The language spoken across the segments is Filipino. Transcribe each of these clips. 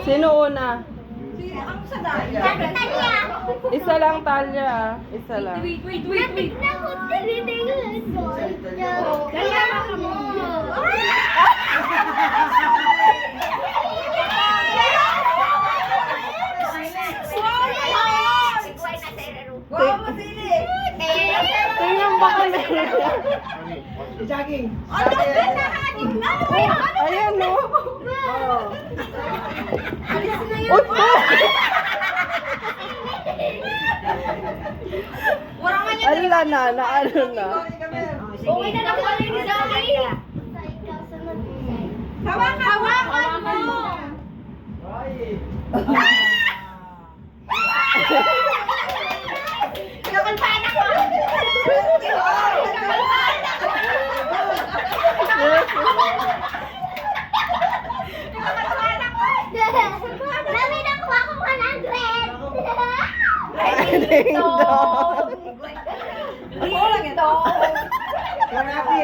Sino una? Ang sa dahil. Talya. Isa lang, Talya. Isa lang. Wait. Talya mo. Tingnan ba kami? Jogging. Ayan, no? Alis na Uy, yun. Wala nga niya. Ala na, ano na. Okay na lang pala yung Zaki. Hawakan mo. Kakalpahan ako. Kakalpahan ako. Mami, nakuha ko 100. Ding dong. Ako lang ito. Grabe.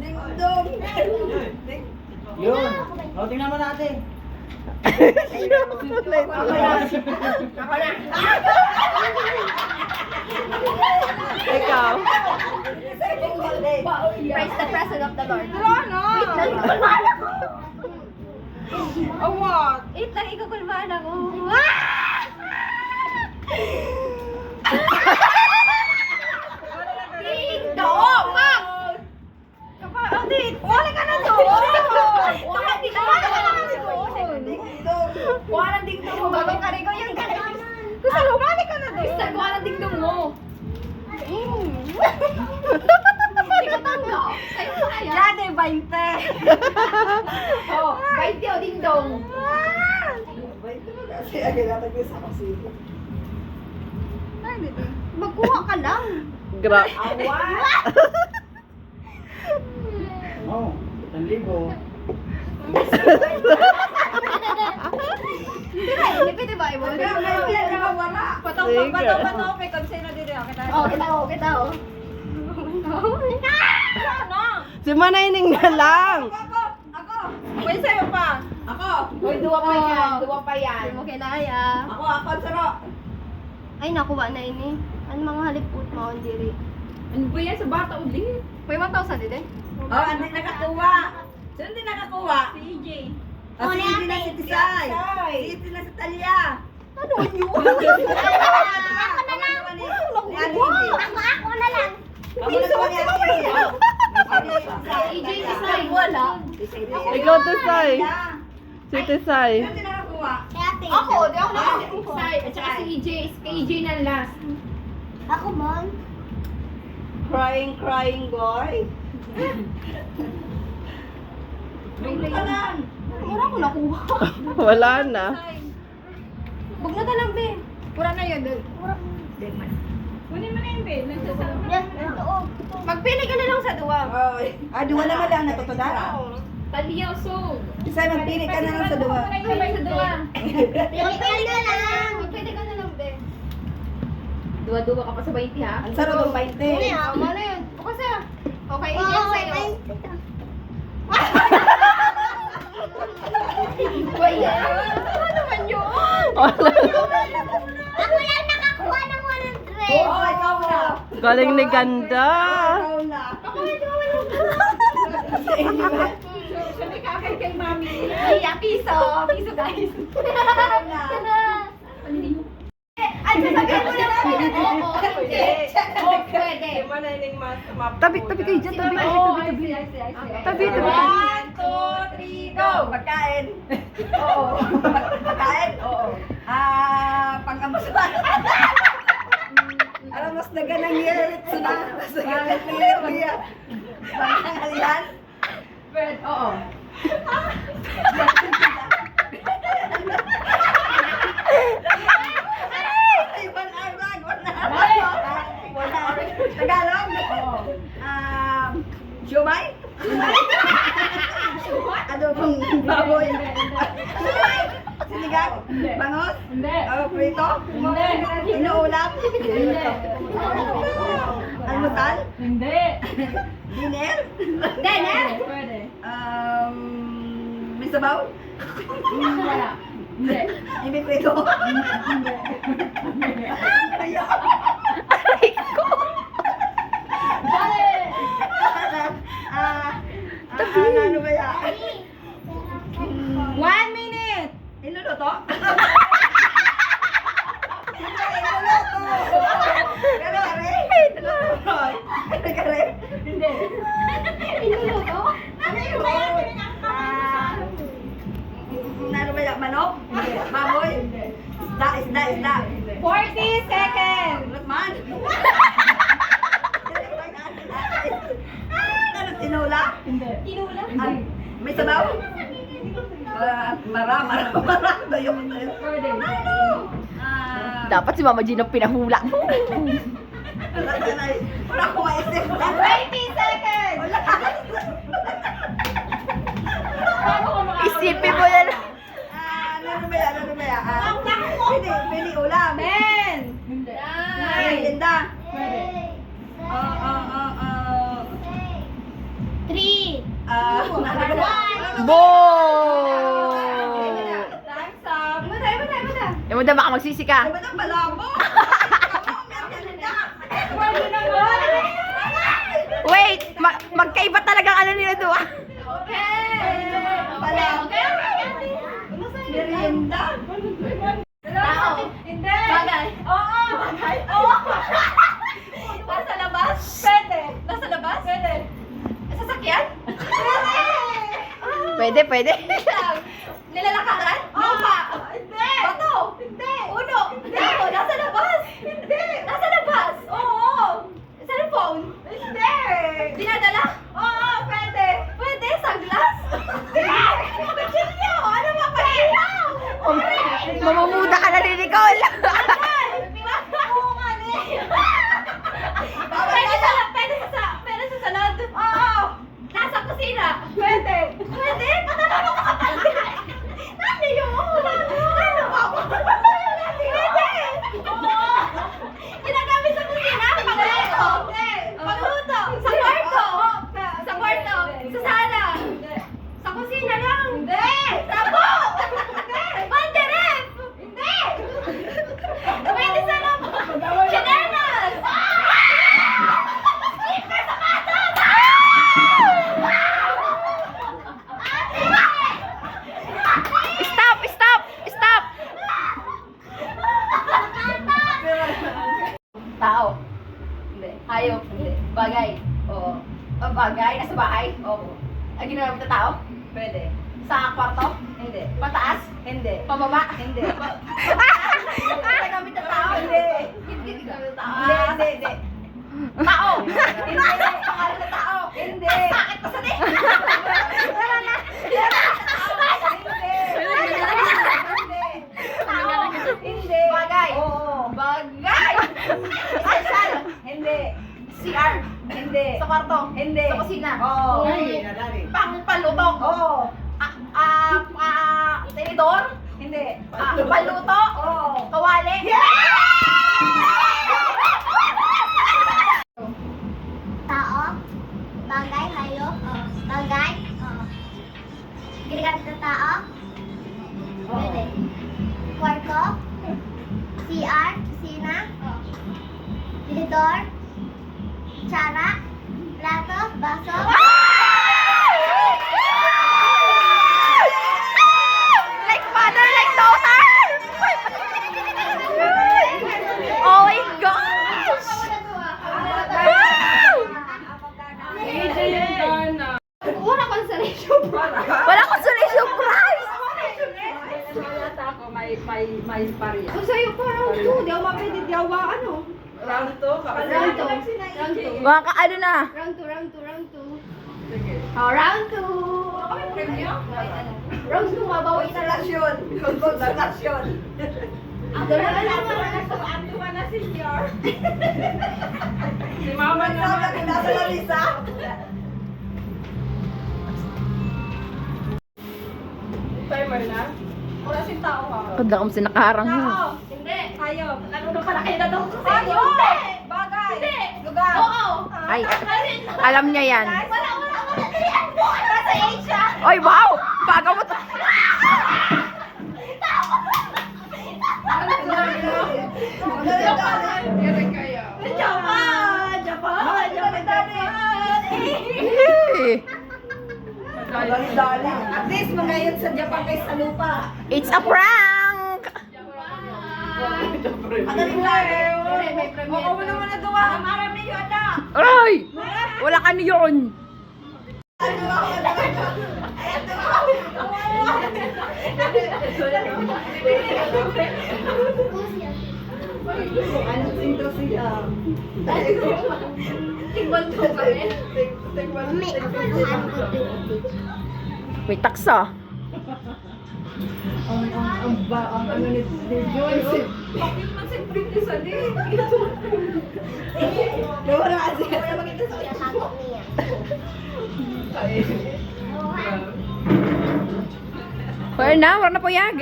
Ding-dong. Yun. O, tingnan mo natin. Ikaw. Praise the presence of the Lord. Ano? Wait lang, ikulmaan ako. Oh, what? Wait lang, ikukulmaan ako. Ding dong! Kapatid, wala ka na doon! Wala ding dong! Ding-dong. Wala ding dong mo. Bagong kari ko yung kanaman. Gusto lumali ka na doon. Gusto ko wala ding dong mo. Hindi ko tanggap. Sa'yo pa kaya? Dati, 20. Oh, 20 o ding dong. Kasi agad natin sa kasi. Ay, dito. Magkuha ka lang. Gra. Oh, 1,000. Pwede ba? Wala. Patok, Sige. patok. May konsena dito. Oh, kita oh. Si Manayning na lang. Ako. May sa'yo pa. Ako. Uy, duwa pa yan. Hindi mo kinaya. Ako, saro. Ay, nakuha na ini. Ano mga haliput mo, diri? Ano ba yan sa bata ulit? May 1,000 din eh. Oh, hindi nakakuha. Sino hindi nakakuha? Si EJ. Oh, si Hindi na si Tisay. Si Hindi na si Talia. Ano yun? Ako na lang. Ako na lang. Ako na naman ni Ate. EJ, Tisay, wala. Ikaw, Tisay. Si Tisay. Sino hindi nakakuha? Ako, di ako nakakuha. Sai, at saka si EJ. Kay EJ na last. Ako man. Crying boy. Ano ka lang? Wala ko nakuha. Wala na. Huwag na ka lang, be. Pura na yun. Kunin mo na yun, Ben. Magpili ka na lang sa duwa. Duwa naman lang natutunan. Taliyaw, so. Isay, magpili ka na lang sa duwa. Kunin mo na yun sa duwa. Magpili ka na lang. Magpili ka na lang, be. Duwa-duwa ka pa sa 20, ha? Ang sarap ng 20. Tama na yun. O kasi, okay, iyan sa'yo. Wala. Ano naman yun? Ako lang nakakuha ng 100. Oo, ikaw na. Galing ni Ganda. Ikaw na. Siya may kakay kay Mami. Ay, piso. Piso, guys. Ay, sasabihin mo na namin. Oo, pwede. Oo, pwede. Si Manayning map. Tabi kayo dyan, tabi. Tabi. 1, 2, 3, go! Pagkain. Oo. Pagkain? Oo. Pang-amusan. Alam, mas naganang year. Mas naganang year. Pang-angalian? Fred, oo. Ay, wala. Tagalog? Oo. Siomay? Adobong baboy. Sinigang? Bangos? Hindi. Prito? Hindi. Inuulam? Almusal? Hindi. Dinner? Dinner? Pwede. sabaw? Wala. Hindi. Hindi prito. Ano ba yan? 1 minute! Iluluto? Kare-kare? Kare-kare? Hindi. Inuluto? Ano yun? Ano ba yan? Manok? Baboy? Isda. 40 seconds! Lakman? Ano, tinola? Hindi. Tinula? Ah, may sabaw? Mara. Tayo. Pwede. Dapat si Mama Gina pinahula mo. Wala akong maisip. 20 seconds! Wala. Paano ko Isipin mo yan. Ano ba yan? Pili ulam. 10! Hindi. Linda. Pwede. 3! Bo! Time's up! Muna! Eh mo baka magsisi ka. Ay, ba't ang malabo? Pwede na ba? Wait, magkaiba talagang ano nila doon. Okay! Merienda. Tao! Hindi! Bagay! Oo! Bagay! Oo! Nasa labas? Pwede! Nasa labas? Pwede! Sasakyan? Pwede! Pwede. Nilalakaran? Lupa? Hindi! Bato? Hindi! Uno? Hindi! Nasa labas? Hindi! Nasa labas? Oo! Cellphone? Hindi! Dinadala? Oo! Pwede! Pwede? Sunglass? Hindi! Kutsilyo! Ano ba kaya? Mamamuda ka na ni Nicole. Pwede sa salad? Oo! Nasa kusina? Pwede! Pwede? Patanong mo ka pala! Nani yun? Ano ba? Pwede! Oo! Ginagamit sa kusina? Pagluto! Pagluto! Sa kwarto! Sa kwarto! Sa sala! Sa kusina lang! Hindi! Sabo! Hindi! Banderep! Hindi! Pwede sa labas! Chinelas! Slipper sapatos! Stop! Tao. Hindi. Hayop. Hindi. Bagay. Oo. Bagay. Nasa bahay? Oo. Ang ginamit na tao? Pwede. Sa kwarto? Hindi. Pataas? Hindi. Pababa? Hindi. Ginamit na tao? Hindi. Hindi ginamit na tao. Hindi. Tao? Hindi. Pangalan na tao? Hindi. Sakit pa sa din. Wala na. Hindi. Bagay. Oo. Bagay. Special. Hindi. CR. Hindi. Sa kwarto. Hindi. Sa kusina. Oo. Paluto. Oo. Tinidor. Hindi. Paluto. Oo. Kawali. Tao, bagay, hayop, bagay, ginagamit ng tao, pwede. Kwarto, CR, kusina, tinidor, tsara, plato, baso. Like father, like daughter. Oh my gosh! Wala consolation prize. Wala consolation prize! May pariya. Ang sayo pa round 2. Di ako mapwede. Di ako ano. Round 2, Round 2. Mga ano na? Round 2. Oh, round 2. Round 2, mabawi na lang. Konsolasyon. Konsolasyon. Ang dalawa na si Jar. Si Mama Sabi ko nasa Larissa. Timer na. Wala si tao ha. Kanda kami sinakarang mo. Tao. Hindi. Hayop. Ano pala kayo na daw? Hayop. Bagay. Hindi. Lugar. Oo. Ay, alam niya yan. Wala. Nasa Asia. Oy, wow! Baga mo to. Dali-dali. At least magayod sa Japan kay sa lupa. It's a prank! Dali-dali. Ako mo naman nagawa. Marami niyo anak. Aray! Wala ka na yun. Ano sinto siya? Mami, ako lang. May taksa. Ang ano ni Joyce. Wala kasi. Tinago niya. Wala na, wala na po yag.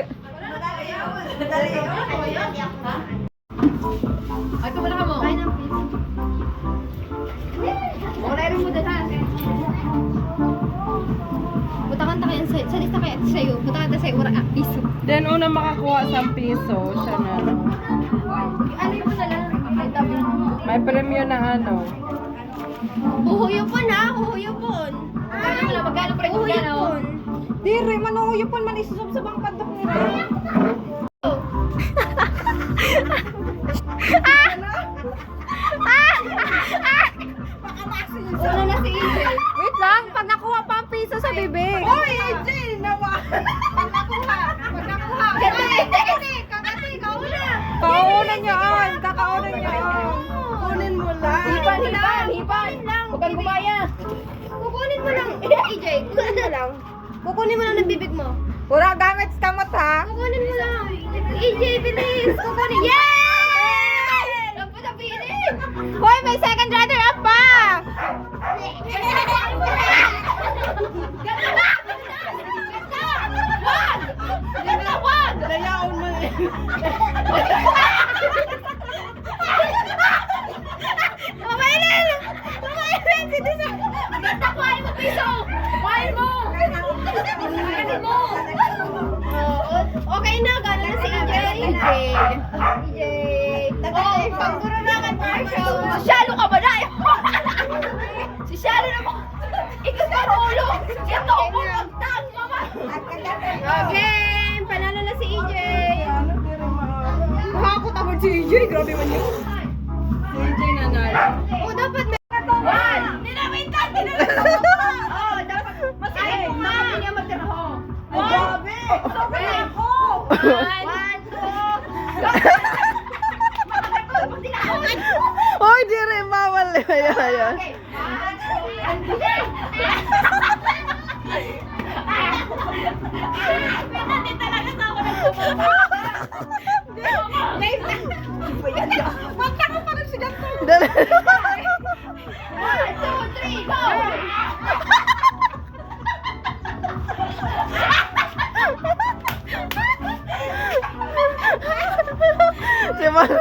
Ay, ito wala ka mo. Ay, ng piso. Wala rin mo dala. Butakan ta kayo sa lista kaya sa'yo. Butakan ta sa'yo, wala ka piso. Then, una makakuha sa piso, siya na. Ano yung mo na lang? Ay, tabi mo. May premyo na ano. Uhuyupon ha, uhuyupon. Magkano mo lang, magkano pa rin kung gano'n? Uhuyupon. Dire, manuhuyupon man isusub sa bangkad ko nila. Una na si EJ. Wait lang, pag nakuha pa ang piso sa bibig. Hoy, AJ, nawa. Kaunan niya on, kakaunan niya on. Kunin mo lang. Hipan. Huwag kang gumaya. Kukunin mo lang. EJ, kukunin mo lang. Kukunin mo lang ng bibig mo. Pura gamit sa kamot ha. Kukunin mo lang. EJ, bilis. Kukunin. Yay! Dapat na pilit. Hoy, may second runner up pa! Dayaon mo eh. Kumainin! Kumainin! Sino sa... Ganda, kuhain mo piso. Kuhain mo. Kuhain mo. Okay na, gano'n na si EJ. EJ. Oh, Pagkuro naman, Marshall. Masyalo ka ba na? Si Shalo na mo. Ikaw sa ulo. Ito ako magtang, mama. Okay, panalo na si EJ. Makakot ako si AJ, grabe man yun. AJ nanalo. O, dapat may... Dinamitan. Oh, dapat... Ay, mama, hindi niya magtiraho. Ay, grabe! Sabi ako! One, two... Hoy, di rin bawal. Ayan. Magta ko pa rin siya ko. Dali. 1, 2, 3, go! Si Mar...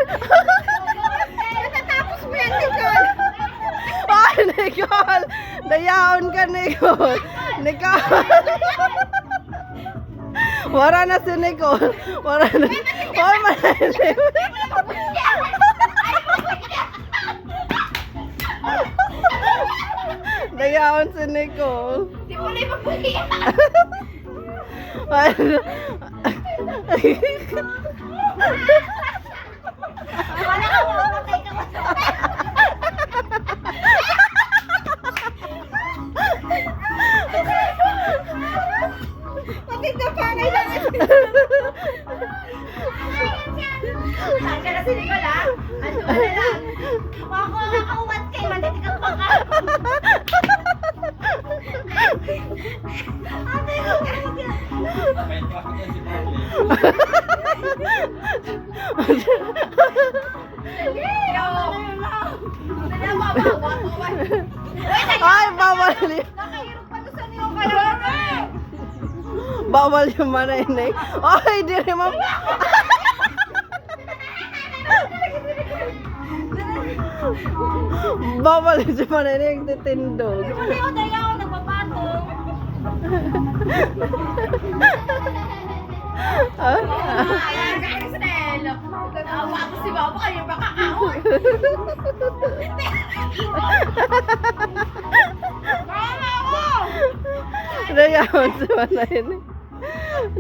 Natatapos mo yan, Nicole. Ay, Nicole! Dayaon ka, Nicole! Nicole! Wala na si Nicole! Wala na... Hoy, malalim! Dayaon si Nicole! Di mo na ipagpulihan. Wala ka mamatay ka. Pati na pangay lang. Saan ka na si Nicole, ha? Ano ka na lang? Ako, nakauwat kay Mantitikang pa ka. Ate ko, Ay, bawal yun! nakahirap pala sa niyo kaya. Bawal yung manay-nay. Ay, di rin ma... Bawal yung manay-nay yung titindog. Hindi mo na yun, ayaw, nagpapatong. Ayan, guys, Nel. Ako si Baba, kayo makakaon. Dayaon sa wala yun eh.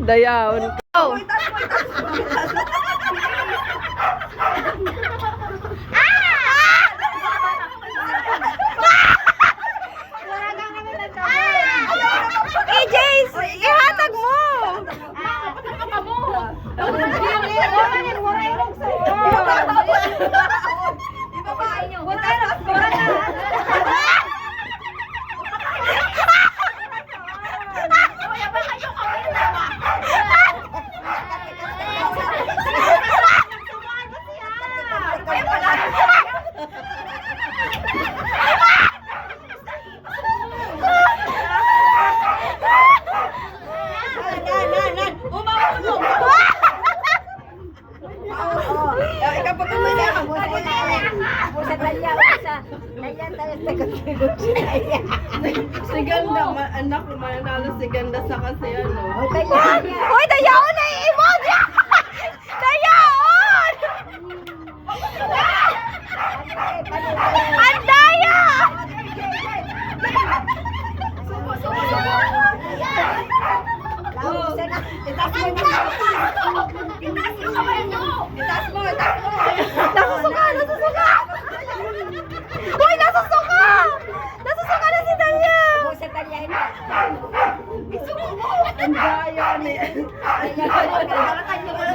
Dayaon. Oh! EJ, ihatag mo! Si Ganda, anak ko, mananalo si Ganda sa kasi ano. Hoy, dayaon na i-emoji! Dayaon! Ang daya! Nasusuka! Nasusuka! Hoy, nasusuka! Nasusuka na si Dalia! Ang daya ni...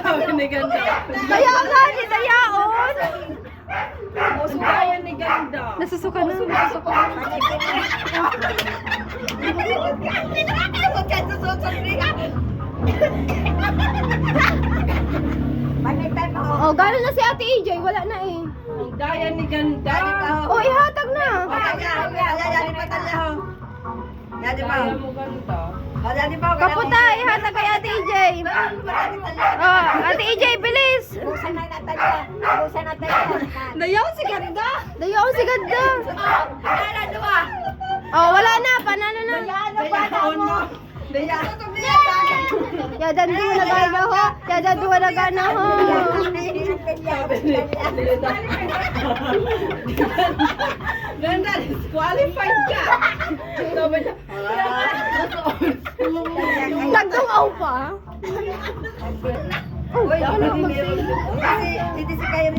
Sabi ni Ganda. Kaya nga, ni Dayaon! Ang daya ni Ganda. Nasusuka na. Oh, gano'n na si Ate EJ, wala na eh. Ang daya ni Ganda. Oh, ihatag na. Daya mo Ganda. Kaputa, ihatag kay Ate EJ. Oh, Ate EJ, bilis. Dayaw si Ganda. Dayaon si Ganda. Oh, wala na, panalo na. Dayaon mo. Yadan duwa na gana ho. Yadan duwa na gana ho. Ganda, disqualified ka. Sabi niya, Nagdungaw pa. Uy, hindi si Kaya